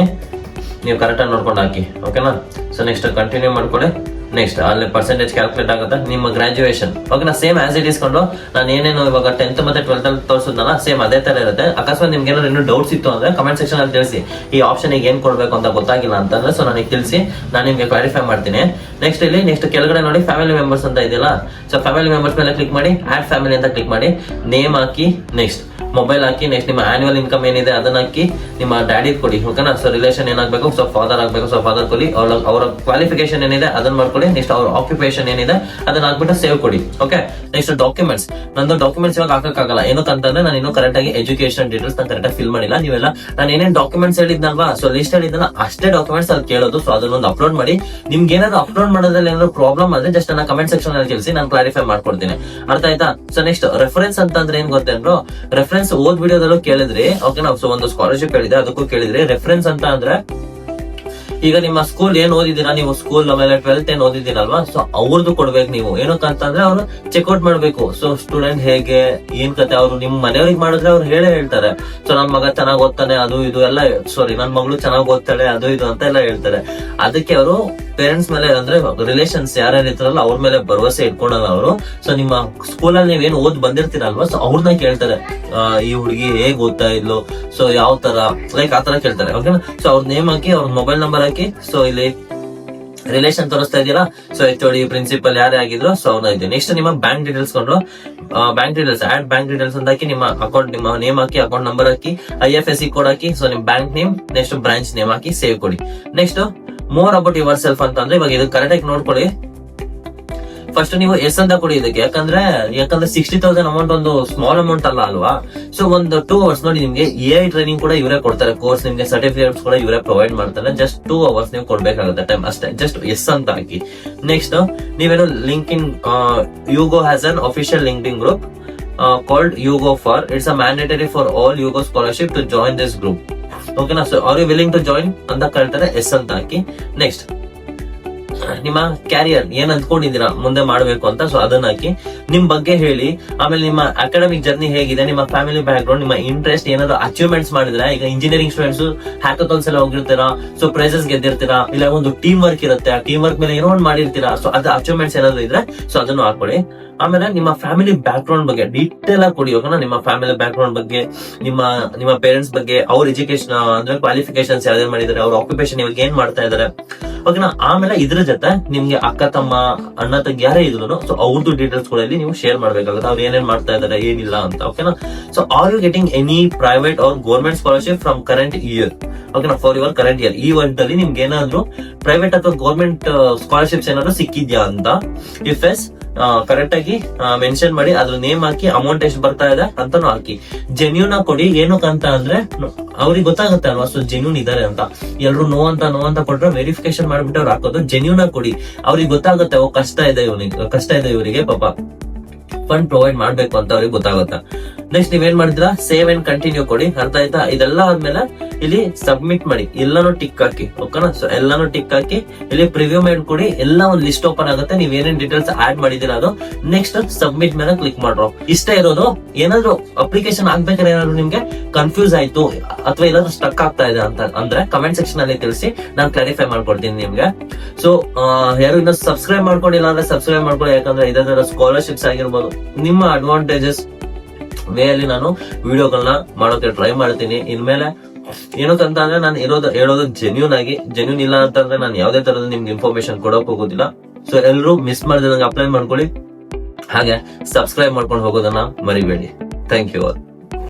ನೀವು ಕರೆಕ್ಟಾಗಿ ನೋಡ್ಕೊಂಡು ಹಾಕಿ. ಓಕೆನಾ, ಸೊ ನೆಕ್ಸ್ಟ್ ಕಂಟಿನ್ಯೂ ಮಾಡ್ಕೊಳ್ಳಿ. ನೆಕ್ಸ್ಟ್ ಅಲ್ಲಿ ಪರ್ಸೆಂಟೇಜ್ ಕ್ಯಾಲ್ಕುಲೇಟ್ ಆಗುತ್ತೆ. ನಿಮ್ಮ ಗ್ರಾಜುಯೇಷನ್ ಓಕೆನಾ, ಸೇಮ್ ಆಸ್ ಇಟ್ ಇಸ್ಕೊಂಡು ನಾನು ಏನೇನು ಇವಾಗ 10th ಮತ್ತೆ 12th ಅಲ್ಲಿ ತೋರಿಸಿದ್ನಲ್ಲ ಸೇಮ್ ಅದೇ ತರ ಇರುತ್ತೆ. ಅಕಸ್ಮಾತ್ ನಿಮ್ಗೆ ಏನಾದ್ರು ಇನ್ನೂ ಡೌಟ್ಸ್ ಇತ್ತು ಅಂದ್ರೆ ಕಮೆಂಟ್ ಸೆಕ್ಷನ್ ಅಲ್ಲಿ ತಿಳಿಸಿ. ಈ ಆಪ್ಷನ್ ಏನ್ ಕೊಡ್ಬೇಕು ಅಂತ ಗೊತ್ತಾಗಿಲ್ಲ ಅಂತಂದ್ರೆ ಸೊ ನನಗೆ ತಿಳಿಸಿ, ನಾನು ನಿಮ್ಗೆ ಕ್ಲಾರಿಫೈ ಮಾಡ್ತೀನಿ. ನೆಕ್ಸ್ಟ್ ಕೆಳಗಡೆ ನೋಡಿ ಫ್ಯಾಮಿಲಿ ಮೆಂಬರ್ಸ್ ಅಂತ ಇದೆಯಲ್ಲ, ಸೊ ಫ್ಯಾಮಿಲಿ ಮೆಂಬರ್ಸ್ ಮೇಲೆ ಕ್ಲಿಕ್ ಮಾಡಿ, ಆಡ್ ಫ್ಯಾಮಿಲಿ ಅಂತ ಕ್ಲಿಕ್ ಮಾಡಿ, ನೇಮ್ ಹಾಕಿ. ನೆಕ್ಸ್ಟ್ ಮೊಬೈಲ್ ಹಾಕಿ, ನೆಕ್ಸ್ಟ್ ನಿಮ್ಮ ಆನ್ಯುವಲ್ ಇನ್ಕಮ್ ಏನಿದೆ ಅದನ್ನ ಹಾಕಿ, ನಿಮ್ಮ ಡ್ಯಾಡಿ ಕೊಡಿ, ಓಕೆನಾ. ಸೊ ರಿಲೇಷನ್ ಏನಾಗಬೇಕು, ಸೊ ಫಾದರ್ ಆಗ್ಬೇಕು, ಸೊ ಫಾದರ್ ಕೊಡಿ, ಅವರ ಕ್ವಾಲಿಫಿಕೇಶನ್ ಏನಿದೆ ಅದನ್ನ ಮಾಡ್ಕೊಳ್ಳಿ, ನೆಕ್ಸ್ಟ್ ಅವ್ರ ಆಕ್ಯುಪೇಷನ್ ಏನಿದೆ ಅದನ್ನ ಹಾಕ್ಬಿಟ್ಟು ಸೇವ್ ಕೊಡಿ, ಓಕೆ. ನೆಕ್ಸ್ಟ್ ಡಾಕ್ಯುಮೆಂಟ್ಸ್, ನಂದು ಡಾಕ್ಯುಮೆಂಟ್ಸ್ ಇವಾಗ ಹಾಕಕ್ಕಾಗಲ್ಲ, ಏನಕ್ಕಂತಂದ್ರೆ ನಾನು ಇನ್ನೂ ಕರೆಕ್ಟ್ ಆಗಿ ಎಜುಕೇಶನ್ ಡೀಟೇಲ್ಸ್ ನಾನು ಕರೆಕ್ಟ್ ಆಗಿ ಫಿಲ್ ಮಾಡಿಲ್ಲ. ನೀವೆಲ್ಲ ನಾನು ಏನೇನ್ ಡಾಕ್ಯುಮೆಂಟ್ಸ್ ಹೇಳಿದ್ನಲ್ವಾ, ಸೊ ಲಿಸ್ಟ್ ಹೇಳಿದ್ನಲ್ಲ ಅಷ್ಟೇ ಡಾಕ್ಯುಮೆಂಟ್ಸ್ ಅಲ್ಲಿ ಕೇಳೋದು. ಸೊ ಅದನ್ನೊಂದು ಅಪ್ಲೋಡ್ ಮಾಡಿ. ನಿಮ್ಗೆ ಏನಾದ್ರು ಅಪ್ಲೋಡ್ ಮಾಡೋದ್ರಲ್ಲಿ ಏನಾದ್ರು ಪ್ರಾಬ್ಲಮ್ ಆದ್ರೆ ಜಸ್ಟ್ ನನ್ನ ಕಮೆಂಟ್ ಸೆಕ್ಷನ್ ಅಲ್ಲಿ ತಿಳಿಸಿ, ನಾನು ಕ್ಲಾರಿಫೈ ಮಾಡ್ಕೊಡ್ತೀನಿ, ಅರ್ಥ ಆಯ್ತಾ. ಸೊ ನೆಕ್ಸ್ಟ್ ರೆಫರೆನ್ಸ್ ಅಂತಂದ್ರೆ ಏನ್ ಗೊತ್ತೇನ್ರು, ರೆಫರೆನ್ಸ್ ಓದ್ ವಿಡಿಯೋದಲ್ಲೂ ಕೇಳಿದ್ರಿ, ಓಕೆನಾ. ಸೊ ಒಂದು ಸ್ಕಾಲರ್ಶಿಪ್ ಹೇಳಿದೆ ಅದಕ್ಕೂ ಕೇಳಿದ್ರಿ. ರೆಫರೆನ್ಸ್ ಅಂತ ಅಂದ್ರೆ ಈಗ ನಿಮ್ಮ ಸ್ಕೂಲ್ ಏನ್ ಓದಿದ್ದೀರಾ ನೀವು, ಸ್ಕೂಲ್ ಆಮೇಲೆ 12th ಏನ್ ಓದಿದ್ದೀರಲ್ವಾ, ಸೊ ಅವ್ರದ್ದು ಕೊಡ್ಬೇಕು ನೀವು. ಏನಕ್ಕಂತಂದ್ರೆ ಅವ್ರು ಚೆಕ್ಔಟ್ ಮಾಡ್ಬೇಕು, ಸೊ ಸ್ಟೂಡೆಂಟ್ ಹೇಗೆ ಏನ್ ಕತೆ, ಅವ್ರು ನಿಮ್ ಮನೆಯವ್ರಿಗೆ ಮಾಡಿದ್ರೆ ಅವ್ರು ಹೇಳ್ತಾರೆ. ಸೊ ನನ್ ಮಗ ಚೆನ್ನಾಗ್ ಓದ್ತಾನೆ, ಅದು ಇದು ಎಲ್ಲ, ಸಾರಿ ನನ್ ಮಗಳು ಚೆನ್ನಾಗ್ ಓದ್ತಾಳೆ, ಅದು ಇದು ಅಂತ ಎಲ್ಲ ಹೇಳ್ತಾರೆ. ಅದಕ್ಕೆ ಅವರು ಪೇರೆಂಟ್ಸ್ ಮೇಲೆ ಅಂದ್ರೆ ರಿಲೇಷನ್ಸ್ ಯಾರ್ಯಾರು ಇರ್ತಾರಲ್ಲ ಅವ್ರ ಮೇಲೆ ಭರವಸೆ ಇಟ್ಕೊಳಲ್ಲ ಅವರು. ಸೊ ನಿಮ್ಮ ಸ್ಕೂಲಲ್ಲಿ ನೀವೇನ್ ಓದ್ ಬಂದಿರ್ತೀರಲ್ವಾ, ಸೊ ಅವ್ರನ್ನ ಕೇಳ್ತಾರೆ, ಈ ಹುಡುಗಿ ಹೇಗ್ ಓದ್ತಾ ಇದ್ಲು, ಸೊ ಯಾವ ತರ, ಲೈಕ್ ಆತರ ಕೇಳ್ತಾರೆ, ಓಕೆನಾ. ಸೊ ಅವ್ರ ನೇಮ್ ಹಾಕಿ, ಅವ್ರ ಮೊಬೈಲ್ ನಂಬರ್ ಹಾಕಿ, ಸೊ ಇಲ್ಲಿ ರಿಲೇಷನ್ ತೋರಿಸ್ತಾ ಇದ್ದೀರಾ, ಸೊ HOD ಪ್ರಿನ್ಸಿಪಲ್ ಯಾರೇ ಆಗಿದ್ರು, ಸೊ ಅವ್ನ ಇದೆ. ನೆಕ್ಸ್ಟ್ ನಿಮ್ಮ ಬ್ಯಾಂಕ್ ಡೀಟೇಲ್ಸ್ ಕೊಂಡ್ರು, bank details add bank details ಅಂತ ಹಾಕಿ, ನಿಮ್ಮ ಅಕೌಂಟ್ ನಿಮ್ಮ ನೇಮ್ ಹಾಕಿ, ಅಕೌಂಟ್ ನಂಬರ್ ಹಾಕಿ, IFSC ಕೋಡ್ ಹಾಕಿ, ಸೊ ನಿಮ್ bank name, next branch name ಹಾಕಿ ಸೇವ್ ಕೊಡಿ. Next more about yourself ಅಂತ ಅಂದ್ರೆ ಇವಾಗ ಇದು ಕರೆಕ್ಟ್ ಆಗಿ ನೋಡ್ಕೊಳ್ಳಿ. ಫಸ್ಟ್ ನೀವು ಎಸ್ ಅಂತ ಕೊಡಿ ಇದಕ್ಕೆ, ಯಾಕಂದ್ರೆ 60,000 ಅಮೌಂಟ್ ಒಂದು ಸ್ಮಾಲ್ ಅಮೌಂಟ್ ಅಲ್ಲ ಅಲ್ವಾ. ಸೊ ಒಂದು 2 hours ನೋಡಿ, ನಿಮ್ಗೆ AI ಟ್ರೈನಿಂಗ್ ಕೂಡ ಇವರೇ ಕೊಡ್ತಾರೆ, ಕೋರ್ಸ್ ನಿಮ್ಗೆ ಸರ್ಟಿಫಿಕೇಟ್ಸ್ ಕೂಡ ಇವರೇ ಪ್ರೊವೈಡ್ ಮಾಡ್ತಾರೆ. ಜಸ್ಟ್ 2 hours ನೀವು ಕೊಡ್ಬೇಕಾಗುತ್ತೆ ಟೈಮ್ ಅಷ್ಟೇ. ಜಸ್ಟ್ ಎಸ್ ಅಂತ ಹಾಕಿ. ನೆಕ್ಸ್ಟ್ ನೀವೇನು link in UGo has an official LinkedIn group called UGo for, it's a mandatory for all UGo scholarship to join this group, ಓಕೆನಾ. So are you willing to join ಅಂತ ಕೇಳ್ತಾರೆ, S ಅಂತ ಹಾಕಿ. Next ನಿಮ್ಮ carrier ಏನ್ ಅಂದ್ಕೊಂಡಿದ್ದೀರಾ ಮುಂದೆ ಮಾಡ್ಬೇಕು ಅಂತ, ಸೊ ಅದನ್ನ ಹಾಕಿ. ನಿಮ್ ಬಗ್ಗೆ ಹೇಳಿ, ಆಮೇಲೆ ನಿಮ್ಮ ಅಕಾಡೆಮಿಕ್ ಜರ್ನಿ ಹೇಗಿದೆ, ನಿಮ್ಮ ಫ್ಯಾಮಿಲಿ ಬ್ಯಾಕ್ ಗ್ರೌಂಡ್, ನಿಮ್ಮ ಇಂಟ್ರೆಸ್ಟ್, ಏನಾದ್ರು ಅಚೀವ್ಮೆಂಟ್ಸ್ ಮಾಡಿದ್ರೆ, ಈಗ ಇಂಜಿನಿಯರಿಂಗ್ ಸ್ಟೂಡೆಂಟ್ಸ್ ಹ್ಯಾಕಥಾನ್ಸ್ ಎಲ್ಲ ಹೋಗಿರ್ತೀರಾ, ಸೊ ಪ್ರೈಸಸ್ ಗೆದ್ದಿರ್ತೀರಾ, ಇಲ್ಲ ಒಂದು ಟೀಮ್ ವರ್ಕ್ ಇರುತ್ತೆ, ಆ ಟೀಮ್ ವರ್ಕ್ ಮೇಲೆ ಏನೋ ಒಂದು ಮಾಡಿರ್ತೀರಾ, ಸೊ ಅದು ಅಚೀವ್ಮೆಂಟ್ಸ್ ಏನಾದ್ರು ಇದ್ರೆ ಸೊ ಅದನ್ನು ಹಾಕೊಳ್ಳಿ. ಆಮೇಲೆ ನಿಮ್ಮ ಫ್ಯಾಮಿಲಿ ಬ್ಯಾಕ್ ಗ್ರೌಂಡ್ ಬಗ್ಗೆ ಡೀಟೇಲ್ ಆಗಿ ಕೊಡಿ, ಓಕೆನಾ. ನಿಮ್ಮ ಫ್ಯಾಮಿಲಿ ಬ್ಯಾಕ್ ಗ್ರೌಂಡ್ ಬಗ್ಗೆ, ನಿಮ್ಮ ಪೇರೆಂಟ್ಸ್ ಬಗ್ಗೆ, ಅವ್ರ ಎಜುಕೇಶನ್ ಅಂದ್ರೆ ಕ್ವಾಲಿಫಿಕೇಶನ್ಸ್ ಯಾವ್ದು ಮಾಡಿದ್ದಾರೆ, ಅವ್ರ ಆಕ್ಯುಪೇಷನ್ ಇವಾಗ ಏನ್ ಮಾಡ್ತಾ ಇದಾರೆ, ಓಕೆನಾ. ಆಮೇಲೆ ಇದ್ರ ಜೊತೆ ನಿಮ್ಗೆ ಅಕ್ಕ ತಮ್ಮ ಅಣ್ಣ ತಂಗಿ ಯಾರೇ ಇದ್ರು, ಸೊ ಅವ್ರದ್ದು ಡೀಟೇಲ್ಸ್ ಕೂಡ ಇಲ್ಲಿ ನೀವು ಶೇರ್ ಮಾಡ್ಬೇಕಾಗುತ್ತೆ, ಅವ್ರು ಏನೇನ್ ಮಾಡ್ತಾ ಇದಾರೆ ಏನಿಲ್ಲ ಅಂತ, ಓಕೆನಾ. So are you getting any private or government scholarship from current year, ಓಕೆನಾ, ಫಾರ್ ಯುವರ್ ಕರೆಂಟ್ ಇಯರ್. ಈ ವರ್ಷದಲ್ಲಿ ನಿಮ್ಗೆ ಏನಾದ್ರು ಪ್ರೈವೇಟ್ ಅಥವಾ ಗೌರ್ಮೆಂಟ್ ಸ್ಕಾಲರ್ಶಿಪ್ಸ್ ಏನಾದ್ರು ಸಿಕ್ಕಿದ್ಯಾ ಅಂತ, ಇಫ್ ಎಸ್ ಕರೆಕ್ಟ್ ಆಗಿ ಮೆನ್ಷನ್ ಮಾಡಿ, ಅದ್ರ ನೇಮ್ ಹಾಕಿ, ಅಮೌಂಟ್ ಎಷ್ಟು ಬರ್ತಾ ಇದೆ ಅಂತಾನು ಹಾಕಿ. ಜೆನ್ಯೂನ್ ಆಗಿ ಕೊಡಿ, ಏನಕ್ಕಂತ ಅಂದ್ರೆ ಅವ್ರಿಗೆ ಗೊತ್ತಾಗುತ್ತೆ ಅಲ್ವಾ, ಸೊ ಜೆನ್ಯೂನ್ ಇದಾರೆ ಅಂತ. ಎಲ್ರು ನೋ ಅಂತ ಕೊಟ್ರೆ ವೆರಿಫಿಕೇಶನ್ ಮಾಡ್ಬಿಟ್ಟು ಅವ್ರು ಹಾಕೋದು. ಜೆನ್ಯೂನ್ ಆಗಿ ಕೊಡಿ, ಅವ್ರಿಗೆ ಗೊತ್ತಾಗುತ್ತೆ, ಓ ಕಷ್ಟ ಇದೆ ಇವರಿಗೆ ಪಾಪ ಫಂಡ್ ಪ್ರೊವೈಡ್ ಮಾಡ್ಬೇಕು ಅಂತ ಅವ್ರಿಗೆ ಗೊತ್ತಾಗುತ್ತೆ. ನೆಕ್ಸ್ಟ್ ನೀವೇನ್ ಮಾಡಿದ್ರ, ಸೇವ್ ಅಂಡ್ ಕಂಟಿನ್ಯೂ ಕೊಡಿ, ಅರ್ಥ ಆಯ್ತಾ. ಇದೆಲ್ಲ ಆದ್ಮೇಲೆ ಇಲ್ಲಿ ಸಬ್ಮಿಟ್ ಮಾಡಿ, ಎಲ್ಲಾನು ಟಿಕ್ ಹಾಕಿ, ಓಕೆನಾ. ಸೊ ಎಲ್ಲಾನು ಟಿಕ್ ಹಾಕಿ, ಇಲ್ಲಿ ಪ್ರಿವ್ಯೂ ಮಾಡಿ ಕೊಡಿ, ಎಲ್ಲ ಒಂದು ಲಿಸ್ಟ್ ಓಪನ್ ಆಗುತ್ತೆ, ನೀವ್ ಏನೇನ್ ಡೀಟೇಲ್ಸ್ ಆಡ್ ಮಾಡಿದಿರ ಅದು. ನೆಕ್ಸ್ಟ್ ಸಬ್ಮಿಟ್ ಮೇಲೆ ಕ್ಲಿಕ್ ಮಾಡ್ರೋ. ಇಷ್ಟೇ ಇರೋದು. ಏನಾದ್ರು ಅಪ್ಲಿಕೇಶನ್ ಆಗ್ಬೇಕಾದ್ರೆ ಏನಾದ್ರು ನಿಮ್ಗೆ ಕನ್ಫ್ಯೂಸ್ ಆಯ್ತು ಅಥವಾ ಏನಾದ್ರು ಸ್ಟಕ್ ಆಗ್ತಾ ಇದೆ ಅಂತ ಅಂದ್ರೆ ಕಮೆಂಟ್ ಸೆಕ್ಷನ್ ಅಲ್ಲಿ ತಿಳಿಸಿ, ನಾನು ಕ್ಲಾರಿಫೈ ಮಾಡ್ಕೊಡ್ತೀನಿ ನಿಮ್ಗೆ. ಸೊ ಯಾರು ಇನ್ನ ಸಬ್ಸ್ಕ್ರೈಬ್ ಮಾಡ್ಕೊಂಡಿಲ್ಲ ಅಂದ್ರೆ ಸಬ್ಸ್ಕ್ರೈಬ್ ಮಾಡ್ಕೊಳ್ಳಿ, ಯಾಕಂದ್ರೆ ಇದೇ ತರ ಸ್ಕಾಲರ್ಶಿಪ್ಸ್ ಆಗಿರ್ಬೋದು, ನಿಮ್ಮ ಅಡ್ವಾಂಟೇಜಸ್ ವೇ ಅಲ್ಲಿ ನಾನು ವಿಡಿಯೋಗಳನ್ನ ಮಾಡೋಕೆ ಟ್ರೈ ಮಾಡ್ತೀನಿ. ಇನ್ಮೇಲೆ ಏನಕ್ಕಂತ ಅಂದ್ರೆ ನಾನು ಹೇಳೋದು ಜೆನ್ಯೂನ್ ಇಲ್ಲ ಅಂತಂದ್ರೆ ನಾನು ಯಾವ್ದೇ ತರದ ನಿಮ್ಗೆ ಇನ್ಫಾರ್ಮೇಶನ್ ಕೊಡೋಕ್ ಹೋಗೋದಿಲ್ಲ. ಸೊ ಎಲ್ರು ಮಿಸ್ ಮಾಡಿದಂಗೆ ಅಪ್ಲೈ ಮಾಡ್ಕೊಳ್ಳಿ, ಹಾಗೆ ಸಬ್ಸ್ಕ್ರೈಬ್ ಮಾಡ್ಕೊಂಡು ಹೋಗೋದನ್ನ ಮರಿಬೇಡಿ. Thank you all.